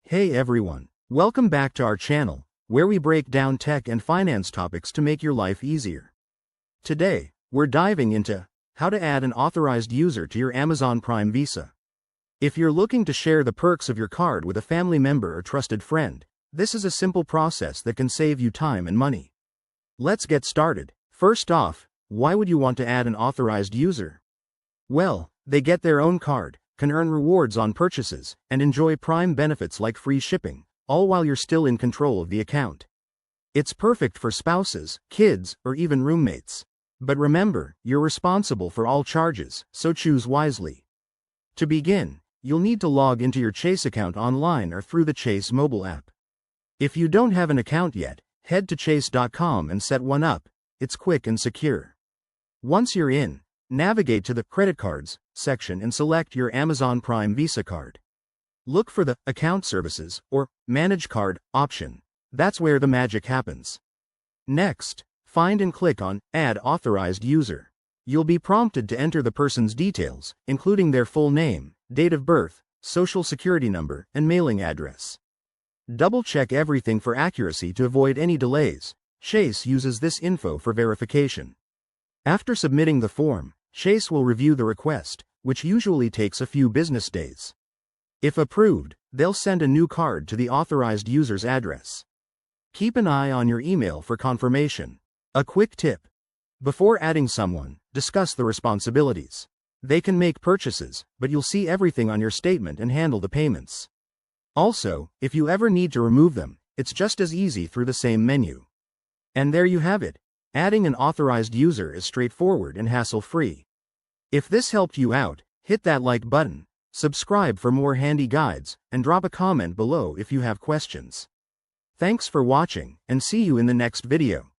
Hey everyone, welcome back to our channel, where we break down tech and finance topics to make your life easier. Today, we're diving into how to add an authorized user to your Amazon Prime Visa. If you're looking to share the perks of your card with a family member or trusted friend, this is a simple process that can save you time and money. Let's get started. First off, why would you want to add an authorized user? Well, they get their own card, can earn rewards on purchases, and enjoy Prime benefits like free shipping, all while you're still in control of the account. It's perfect for spouses, kids, or even roommates. But remember, you're responsible for all charges, so choose wisely. To begin, you'll need to log into your Chase account online or through the Chase mobile app. If you don't have an account yet, head to chase.com and set one up. It's quick and secure. Once you're in, navigate to the Credit Cards section and select your Amazon Prime Visa card. Look for the Account Services or Manage Card option. That's where the magic happens. Next, find and click on Add Authorized User. You'll be prompted to enter the person's details, including their full name, date of birth, social security number, and mailing address. Double-check everything for accuracy to avoid any delays. Chase uses this info for verification. After submitting the form, Chase will review the request, which usually takes a few business days. If approved, they'll send a new card to the authorized user's address. Keep an eye on your email for confirmation. A quick tip: before adding someone, discuss the responsibilities. They can make purchases, but you'll see everything on your statement and handle the payments. Also, if you ever need to remove them, it's just as easy through the same menu. And there you have it. Adding an authorized user is straightforward and hassle-free. If this helped you out, hit that like button, subscribe for more handy guides, and drop a comment below if you have questions. Thanks for watching, and see you in the next video.